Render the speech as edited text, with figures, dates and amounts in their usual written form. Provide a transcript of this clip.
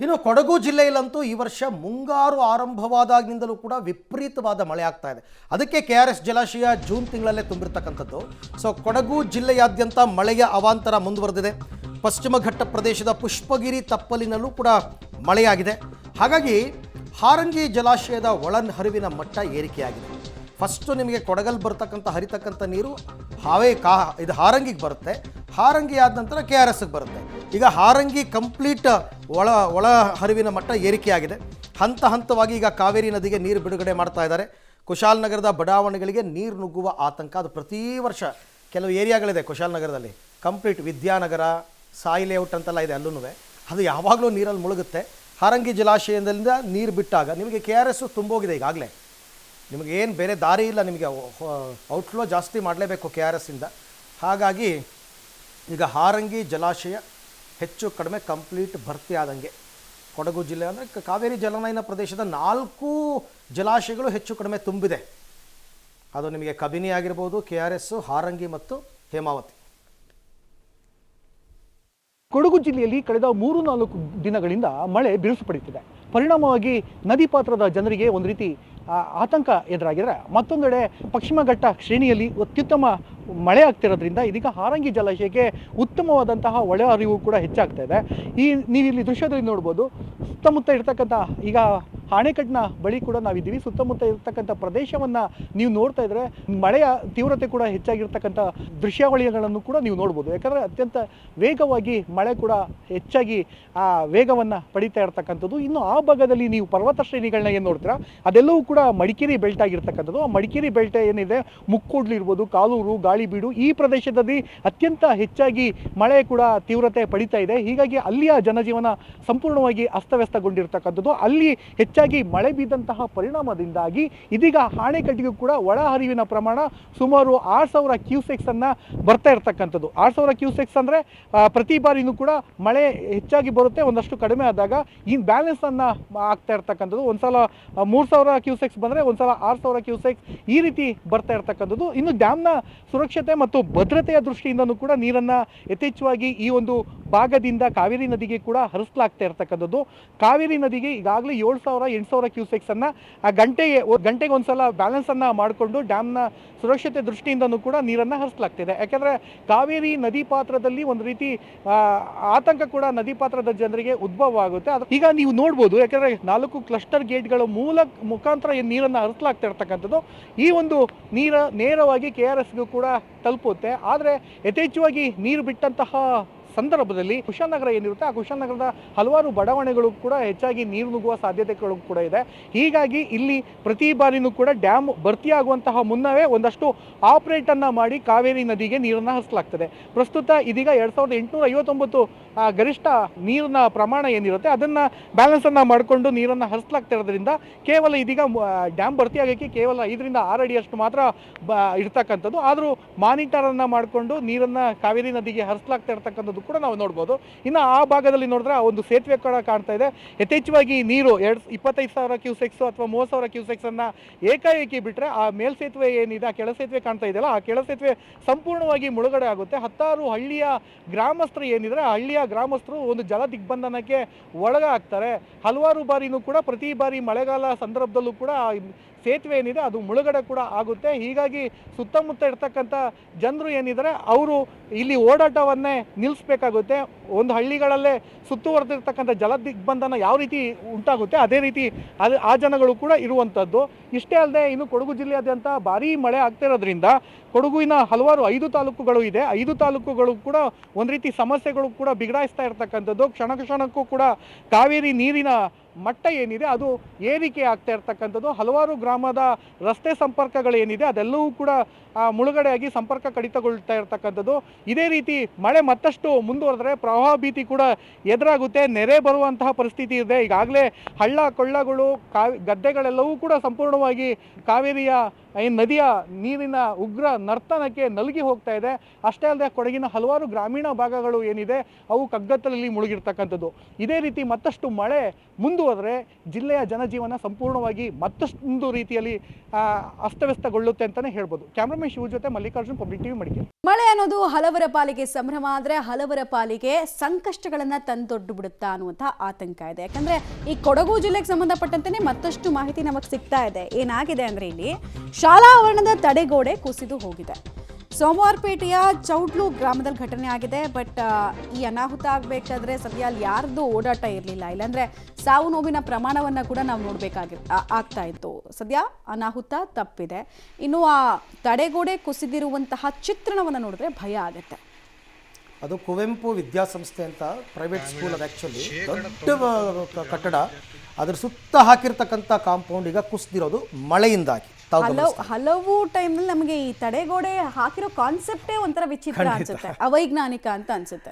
ಇನ್ನು ಕೊಡಗು ಜಿಲ್ಲೆಯಲ್ಲಂತೂ ಈ ವರ್ಷ ಮುಂಗಾರು ಆರಂಭವಾದಾಗಿನಿಂದಲೂ ಕೂಡ ವಿಪರೀತವಾದ ಮಳೆ ಆಗ್ತಾ ಇದೆ. ಅದಕ್ಕೆ KRS ಜಲಾಶಯ ಜೂನ್ ತಿಂಗಳಲ್ಲೇ ತುಂಬಿರ್ತಕ್ಕಂಥದ್ದು. ಸೊ ಕೊಡಗು ಜಿಲ್ಲೆಯಾದ್ಯಂತ ಮಳೆಯ ಅವಾಂತರ ಮುಂದುವರೆದಿದೆ. ಪಶ್ಚಿಮ ಘಟ್ಟ ಪ್ರದೇಶದ ಪುಷ್ಪಗಿರಿ ತಪ್ಪಲಿನಲ್ಲೂ ಕೂಡ ಮಳೆಯಾಗಿದೆ. ಹಾಗಾಗಿ ಹಾರಂಗಿ ಜಲಾಶಯದ ಒಳಹರಿವಿನ ಮಟ್ಟ ಏರಿಕೆಯಾಗಿದೆ. ಫಸ್ಟು ನಿಮಗೆ ಕೊಡಗಲ್ಲಿ ಬರ್ತಕ್ಕಂಥ ಹರಿತಕ್ಕಂಥ ನೀರು ಇದು ಹಾರಂಗಿಗೆ ಬರುತ್ತೆ. ಹಾರಂಗಿ ಆದ ನಂತರ KRSಗೆ ಬರುತ್ತೆ. ಈಗ ಹಾರಂಗಿ ಕಂಪ್ಲೀಟ್ ಒಳ ಹರಿವಿನ ಮಟ್ಟ ಏರಿಕೆಯಾಗಿದೆ. ಹಂತ ಹಂತವಾಗಿ ಈಗ ಕಾವೇರಿ ನದಿಗೆ ನೀರು ಬಿಡುಗಡೆ ಮಾಡ್ತಾ ಇದ್ದಾರೆ. ಕುಶಾಲನಗರದ ಬಡಾವಣೆಗಳಿಗೆ ನೀರು ನುಗ್ಗುವ ಆತಂಕ. ಅದು ಪ್ರತಿ ವರ್ಷ ಕೆಲವು ಏರಿಯಾಗಳಿದೆ ಕುಶಾಲನಗರದಲ್ಲಿ, ಕಂಪ್ಲೀಟ್ ವಿದ್ಯಾನಗರ, ಸಾಯಿ ಲೇಔಟ್ ಅಂತೆಲ್ಲ ಇದೆ, ಅಲ್ಲೂ ಅದು ಯಾವಾಗಲೂ ನೀರಲ್ಲಿ ಮುಳುಗುತ್ತೆ. ಹಾರಂಗಿ ಜಲಾಶಯದಿಂದ ನೀರು ಬಿಟ್ಟಾಗ ನಿಮಗೆ KRS ತುಂಬೋಗಿದೆ. ಈಗಾಗಲೇ ನಿಮಗೆ ಏನು ಬೇರೆ ದಾರಿ ಇಲ್ಲ, ನಿಮಗೆ ಔಟ್ಫ್ಲೋ ಜಾಸ್ತಿ ಮಾಡಲೇಬೇಕು KRSಯಿಂದ. ಹಾಗಾಗಿ ಈಗ ಹಾರಂಗಿ ಜಲಾಶಯ ಹೆಚ್ಚು ಕಡಿಮೆ ಕಂಪ್ಲೀಟ್ ಭರ್ತಿ ಆದಂಗೆ. ಕೊಡಗು ಜಿಲ್ಲೆ ಅಂದರೆ ಕಾವೇರಿ ಜಲನಯನ ಪ್ರದೇಶದ 4 ಜಲಾಶಯಗಳು ಹೆಚ್ಚು ಕಡಿಮೆ ತುಂಬಿದೆ. ಅದು ನಿಮಗೆ ಕಬಿನಿ ಆಗಿರ್ಬೋದು, KRS, ಹಾರಂಗಿ ಮತ್ತು ಹೇಮಾವತಿ. ಕೊಡಗು ಜಿಲ್ಲೆಯಲ್ಲಿ ಕಳೆದ 3-4 ದಿನಗಳಿಂದ ಮಳೆ ಬಿರುಸು ಪಡೆಯುತ್ತಿದೆ. ಪರಿಣಾಮವಾಗಿ ನದಿ ಪಾತ್ರದ ಜನರಿಗೆ ಒಂದು ರೀತಿ ಆತಂಕ ಎದುರಾಗಿದ್ರೆ, ಮತ್ತೊಂದೆಡೆ ಪಶ್ಚಿಮ ಘಟ್ಟ ಶ್ರೇಣಿಯಲ್ಲಿ ಅತ್ಯುತ್ತಮ ಮಳೆ ಆಗ್ತಿರೋದ್ರಿಂದ ಇದೀಗ ಹಾರಂಗಿ ಜಲಾಶಯಕ್ಕೆ ಉತ್ತಮವಾದಂತಹ ಒಳ ಹರಿವು ಕೂಡ ಹೆಚ್ಚಾಗ್ತಾ ಇದೆ. ನೀವು ಇಲ್ಲಿ ದೃಶ್ಯದಲ್ಲಿ ನೋಡ್ಬೋದು, ಸುತ್ತಮುತ್ತ ಇರ್ತಕ್ಕಂಥ ಈಗ ಆಣೆಕಟ್ಟಿನ ಬಳಿ ಕೂಡ ನಾವಿದ್ದೀವಿ. ಸುತ್ತಮುತ್ತ ಇರ್ತಕ್ಕಂಥ ಪ್ರದೇಶವನ್ನು ನೀವು ನೋಡ್ತಾ ಇದ್ರೆ ಮಳೆಯ ತೀವ್ರತೆ ಕೂಡ ಹೆಚ್ಚಾಗಿರ್ತಕ್ಕಂಥ ದೃಶ್ಯಾವಳಿಗಳನ್ನು ಕೂಡ ನೀವು ನೋಡ್ಬೋದು. ಯಾಕಂದರೆ ಅತ್ಯಂತ ವೇಗವಾಗಿ ಮಳೆ ಕೂಡ ಹೆಚ್ಚಾಗಿ ಆ ವೇಗವನ್ನು ಪಡಿತಾ ಇರ್ತಕ್ಕಂಥದ್ದು. ಇನ್ನು ಆ ಭಾಗದಲ್ಲಿ ನೀವು ಪರ್ವತ ಶ್ರೇಣಿಗಳನ್ನ ಏನು ನೋಡ್ತೀರಾ ಅದೆಲ್ಲವೂ ಕೂಡ ಮಡಿಕೇರಿ ಬೆಲ್ಟ್ ಆಗಿರ್ತಕ್ಕಂಥದ್ದು. ಆ ಮಡಿಕೇರಿ ಬೆಲ್ಟ್ ಏನಿದೆ, ಮುಕ್ಕೋಡ್ಲು ಇರ್ಬೋದು, ಕಾಲೂರು, ಗಾಳಿಬೀಡು, ಈ ಪ್ರದೇಶದಲ್ಲಿ ಅತ್ಯಂತ ಹೆಚ್ಚಾಗಿ ಮಳೆ ಕೂಡ ತೀವ್ರತೆ ಪಡಿತಾ ಇದೆ. ಹೀಗಾಗಿ ಅಲ್ಲಿಯ ಜನಜೀವನ ಸಂಪೂರ್ಣವಾಗಿ ಅಸ್ತವ್ಯಸ್ತಗೊಂಡಿರ್ತಕ್ಕಂಥದ್ದು. ಅಲ್ಲಿ ಹೆಚ್ಚಾಗಿ ಮಳೆ ಬಿದ್ದಂತಹ ಪರಿಣಾಮದಿಂದಾಗಿ ಇದೀಗ ಆಣೆಕಟ್ಟಿಗೂ ಕೂಡ ಒಳ ಹರಿವಿನ ಪ್ರಮಾಣ ಸುಮಾರು 6000 ಕ್ಯೂಸೆಕ್ಸ್ ಅನ್ನ ಬರ್ತಾ ಇರ್ತಕ್ಕಂಥದ್ದು. 6000 ಕ್ಯೂಸೆಕ್ಸ್ ಅಂದರೆ ಪ್ರತಿ ಬಾರಿನೂ ಕೂಡ ಮಳೆ ಹೆಚ್ಚಾಗಿ ಬರುತ್ತೆ, ಒಂದಷ್ಟು ಕಡಿಮೆ ಆದಾಗ ಈ ಬ್ಯಾಲೆನ್ಸ್ ಅನ್ನ ಆಗ್ತಾ ಇರ್ತಕ್ಕಂಥದ್ದು. ಒಂದ್ಸಲ 3000 ಕ್ಯೂಸೆಕ್ಸ್ ಬಂದರೆ ಒಂದ್ಸಲ 6000 ಕ್ಯೂಸೆಕ್ಸ್ ಈ ರೀತಿ ಬರ್ತಾ ಇರ್ತಕ್ಕಂಥದ್ದು. ಇನ್ನು ಡ್ಯಾಮ್ನ ಸುರಕ್ಷತೆ ಮತ್ತು ಭದ್ರತೆಯ ದೃಷ್ಟಿಯಿಂದನೂ ಕೂಡ ನೀರನ್ನು ಯಥೇಚ್ಛವಾಗಿ ಈ ಒಂದು ಭಾಗದಿಂದ ಕಾವೇರಿ ನದಿಗೆ ಕೂಡ ಹರಿಸಲಾಗ್ತಾ ಇರ್ತಕ್ಕಂಥದ್ದು. ಕಾವೇರಿ ನದಿಗೆ ಈಗಾಗಲೇ 7000-8000 ಕ್ಯೂಸೆಕ್ಸ್ ಅನ್ನ ಗಂಟೆಗೆ ಒಂದ್ಸಲ ಬ್ಯಾಲೆನ್ಸ್ ಅನ್ನ ಮಾಡಿಕೊಂಡು ಡ್ಯಾಮ್ನ ಸುರಕ್ಷತೆ ದೃಷ್ಟಿಯಿಂದನೂ ಕೂಡ ನೀರನ್ನು ಹರಿಸಲಾಗ್ತಿದೆ. ಯಾಕಂದ್ರೆ ಕಾವೇರಿ ನದಿ ಪಾತ್ರದಲ್ಲಿ ಒಂದು ರೀತಿ ಆತಂಕ ಕೂಡ ನದಿ ಪಾತ್ರದ ಜನರಿಗೆ ಉದ್ಭವ ಆಗುತ್ತೆ. ಈಗ ನೀವು ನೋಡ್ಬೋದು, ಯಾಕಂದ್ರೆ 4 ಕ್ಲಸ್ಟರ್ ಗೇಟ್ಗಳ ಮುಖಾಂತರ ನೀರನ್ನು ಹರಿಸಲಾಗ್ತಾ ಇರ್ತಕ್ಕಂಥದ್ದು. ಈ ಒಂದು ನೀರು ನೇರವಾಗಿ KRSಗೂ ಕೂಡ ತಲುಪುತ್ತೆ. ಆದರೆ ಯಥೇಚ್ಛವಾಗಿ ನೀರು ಬಿಟ್ಟಂತಹ ಸಂದರ್ಭದಲ್ಲಿ ಕುಶಾಲನಗರ ಏನಿರುತ್ತೆ, ಆ ಕುಶಾಲನಗರದ ಹಲವಾರು ಬಡಾವಣೆಗಳು ಕೂಡ ಹೆಚ್ಚಾಗಿ ನೀರು ನುಗ್ಗುವ ಸಾಧ್ಯತೆಗಳು ಕೂಡ ಇದೆ. ಹೀಗಾಗಿ ಇಲ್ಲಿ ಪ್ರತಿ ಬಾರಿನೂ ಕೂಡ ಡ್ಯಾಮ್ ಭರ್ತಿಯಾಗುವಂತಹ ಮುನ್ನವೇ ಒಂದಷ್ಟು ಆಪರೇಟ್ ಅನ್ನ ಮಾಡಿ ಕಾವೇರಿ ನದಿಗೆ ನೀರನ್ನು ಹರಿಸಲಾಗ್ತದೆ. ಪ್ರಸ್ತುತ ಇದೀಗ 2859 ಗರಿಷ್ಠ ನೀರಿನ ಪ್ರಮಾಣ ಏನಿರುತ್ತೆ ಅದನ್ನ ಬ್ಯಾಲೆನ್ಸ್ ಅನ್ನ ಮಾಡಿಕೊಂಡು ನೀರನ್ನು ಹರಿಸಲಾಗ್ತಾ ಇರೋದ್ರಿಂದ ಕೇವಲ ಇದೀಗ ಡ್ಯಾಮ್ ಭರ್ತಿಯಾಗಕ್ಕೆ ಕೇವಲ 5-6 ಅಡಿಯಷ್ಟು ಮಾತ್ರ ಇರ್ತಕ್ಕಂಥದ್ದು. ಆದರೂ ಮಾನಿಟರ್ ಅನ್ನ ಮಾಡಿಕೊಂಡು ನೀರನ್ನ ಕಾವೇರಿ ನದಿಗೆ ಹರಿಸಲಾಗ್ತಾ ಇರ್ತಕ್ಕಂಥದ್ದು ಕೂಡ ನಾವು ನೋಡ್ಬೋದು. ಇನ್ನು ಆ ಭಾಗದಲ್ಲಿ ನೋಡಿದ್ರೆ ಒಂದು ಸೇತುವೆ ಕೂಡ ಕಾಣ್ತಾ ಇದೆ. ಯಥೇಚ್ಛವಾಗಿ ನೀರು 25,000 ಕ್ಯೂಸೆಕ್ಸ್ ಅಥವಾ 30,000 ಕ್ಯೂಸೆಕ್ಸ್ ಅನ್ನ ಏಕಾಏಕಿ ಬಿಟ್ರೆ ಆ ಮೇಲ್ ಸೇತುವೆ ಏನಿದೆ, ಆ ಕೆಳ ಸೇತುವೆ ಕಾಣ್ತಾ ಇದೆಯಲ್ಲ, ಆ ಕೆಳ ಸೇತುವೆ ಸಂಪೂರ್ಣವಾಗಿ ಮುಳುಗಡೆ ಆಗುತ್ತೆ. 10 ಹಳ್ಳಿಯ ಗ್ರಾಮಸ್ಥರು ಏನಿದ್ರೆ ಆ ಹಳ್ಳಿಯ ಗ್ರಾಮಸ್ಥರು ಒಂದು ಜಲ ದಿಗ್ಬಂಧನಕ್ಕೆ ಒಳಗಾಗ್ತಾರೆ. ಹಲವಾರು ಬಾರಿನೂ ಕೂಡ ಪ್ರತಿ ಬಾರಿ ಮಳೆಗಾಲ ಸಂದರ್ಭದಲ್ಲೂ ಕೂಡ ಸೇತುವೆ ಏನಿದೆ ಅದು ಮುಳುಗಡೆ ಕೂಡ ಆಗುತ್ತೆ. ಹೀಗಾಗಿ ಸುತ್ತಮುತ್ತ ಇರ್ತಕ್ಕಂಥ ಜನರು ಏನಿದ್ದಾರೆ ಅವರು ಇಲ್ಲಿ ಓಡಾಟವನ್ನೇ ನಿಲ್ಲಿಸಬೇಕಾಗುತ್ತೆ. ಒಂದು ಹಳ್ಳಿಗಳಲ್ಲೇ ಸುತ್ತುವರೆದಿರ್ತಕ್ಕಂಥ ಜಲ ದಿಗ್ಬಂಧನ ಯಾವ ರೀತಿ ಉಂಟಾಗುತ್ತೆ ಅದೇ ರೀತಿ ಆ ಜನಗಳು ಕೂಡ ಇರುವಂಥದ್ದು. ಇಷ್ಟೇ ಅಲ್ಲದೆ ಇನ್ನು ಕೊಡಗು ಜಿಲ್ಲೆಯಾದ್ಯಂತ ಭಾರೀ ಮಳೆ ಆಗ್ತಿರೋದ್ರಿಂದ ಕೊಡಗುವಿನ ಹಲವಾರು 5 ತಾಲೂಕುಗಳು ಇದೆ. 5 ತಾಲೂಕುಗಳು ಕೂಡ ಒಂದು ರೀತಿ ಸಮಸ್ಯೆಗಳು ಕೂಡ ಬಿಗಡಾಯಿಸ್ತಾ ಇರ್ತಕ್ಕಂಥದ್ದು. ಕ್ಷಣಕ್ಕೂ ಕೂಡ ಕಾವೇರಿ ನೀರಿನ ಮಟ್ಟ ಏನಿದೆ ಅದು ಏರಿಕೆ ಆಗ್ತಾ ಇರ್ತಕ್ಕಂಥದ್ದು. ಹಲವಾರು ಗ್ರಾಮದ ರಸ್ತೆ ಸಂಪರ್ಕಗಳೇನಿದೆ ಅದೆಲ್ಲವೂ ಕೂಡ ಮುಳುಗಡೆಯಾಗಿ ಸಂಪರ್ಕ ಕಡಿತಗೊಳ್ತಾ ಇರ್ತಕ್ಕಂಥದ್ದು. ಇದೇ ರೀತಿ ಮಳೆ ಮತ್ತಷ್ಟು ಮುಂದುವರೆದ್ರೆ ಪ್ರವಾಹ ಭೀತಿ ಕೂಡ ಎದುರಾಗುತ್ತೆ, ನೆರೆ ಬರುವಂತಹ ಪರಿಸ್ಥಿತಿ ಇದೆ. ಈಗಾಗಲೇ ಹಳ್ಳ ಕೊಳ್ಳಗಳು ಗದ್ದೆಗಳೆಲ್ಲವೂ ಕೂಡ ಸಂಪೂರ್ಣವಾಗಿ ಕಾವೇರಿಯ ಈ ನದಿಯ ನೀರಿನ ಉಗ್ರ ನರ್ತನಕ್ಕೆ ನಲುಗಿ ಹೋಗ್ತಾ ಇದೆ. ಅಷ್ಟೇ ಅಲ್ಲದೆ ಕೊಡಗಿನ ಹಲವಾರು ಗ್ರಾಮೀಣ ಭಾಗಗಳು ಏನಿದೆ ಅವು ಕಗ್ಗತ್ತಲಲ್ಲಿ ಮುಳುಗಿರ್ತಕ್ಕಂಥದ್ದು. ಇದೇ ರೀತಿ ಮತ್ತಷ್ಟು ಮಳೆ ಮುಂದುವರೆದ್ರೆ ಜಿಲ್ಲೆಯ ಜನಜೀವನ ಸಂಪೂರ್ಣವಾಗಿ ಮತ್ತೊಂದು ರೀತಿಯಲ್ಲಿ ಅಸ್ತವ್ಯಸ್ತಗೊಳ್ಳುತ್ತೆ ಅಂತಲೇ ಹೇಳ್ಬೋದು. ಕ್ಯಾಮ್ರಾಮನ್ ಶಿವ ಜೊತೆ ಮಲ್ಲಿಕಾರ್ಜುನ್, ಪಬ್ಲಿಕ್ ಟಿವಿ, ಮಡಿಕೇರಿ. ಮಳೆ ಅನ್ನೋದು ಹಲವರ ಪಾಲಿಗೆ ಸಂಭ್ರಮ ಆದರೆ ಹಲವರ ಪಾಲಿಗೆ ಸಂಕಷ್ಟಗಳನ್ನು ತಂದೊಡ್ಡು ಬಿಡುತ್ತಾ ಅನ್ನುವಂಥ ಆತಂಕ ಇದೆ. ಯಾಕಂದರೆ ಈ ಕೊಡಗು ಜಿಲ್ಲೆಗೆ ಸಂಬಂಧಪಟ್ಟಂತೆ ಮತ್ತಷ್ಟು ಮಾಹಿತಿ ನಮಗೆ ಸಿಗ್ತಾ ಇದೆ. ಏನಾಗಿದೆ ಅಂದರೆ ಇಲ್ಲಿ ಶಾಲಾ ಆವರಣದ ತಡೆಗೋಡೆ ಕುಸಿದು ಹೋಗಿದೆ. ಸೋಮವಾರಪೇಟೆಯ ಚೌಡ್ಲು ಗ್ರಾಮದಲ್ಲಿ ಘಟನೆ ಆಗಿದೆ. ಬಟ್ ಈ ಅನಾಹುತ ಆಗಬೇಕಾದ್ರೆ ಸದ್ಯ ಅಲ್ಲಿ ಯಾರ್ದು ಓಡಾಟ ಇರಲಿಲ್ಲ, ಇಲ್ಲಾಂದರೆ ಸಾವು ನೋವಿನ ಪ್ರಮಾಣವನ್ನು ಕೂಡ ನಾವು ಆಗ್ತಾ ಇತ್ತು. ಸದ್ಯ ಅನಾಹುತ ತಪ್ಪಿದೆ. ಇನ್ನು ಆ ತಡೆಗೋಡೆ ಕುಸಿದಿರುವಂತಹ ಚಿತ್ರಣವನ್ನು ನೋಡಿದ್ರೆ ಭಯ ಆಗುತ್ತೆ. ಅದು ಕುವೆಂಪು ವಿದ್ಯಾಸಂಸ್ಥೆ ಅಂತ ಪ್ರೈವೇಟ್ ಸ್ಕೂಲ್, ಅದು ಆ್ಯಕ್ಚುಲಿ ದೊಡ್ಡ ಕಟ್ಟಡ. ಅದ್ರ ಸುತ್ತ ಹಾಕಿರ್ತಕ್ಕಂಥ ಕಾಂಪೌಂಡ್ ಈಗ ಕುಸಿದಿರೋದು ಮಳೆಯಿಂದಾಗಿ. ಹಲವು ಟೈಮ್ನಲ್ಲಿ ನಮಗೆ ಈ ತಡೆಗೋಡೆ ಹಾಕಿರೋ ಕಾನ್ಸೆಪ್ಟೇ ಒಂಥರ ವಿಚಿತ್ರ ಅನ್ಸುತ್ತೆ, ಅವೈಜ್ಞಾನಿಕ ಅಂತ ಅನ್ಸುತ್ತೆ.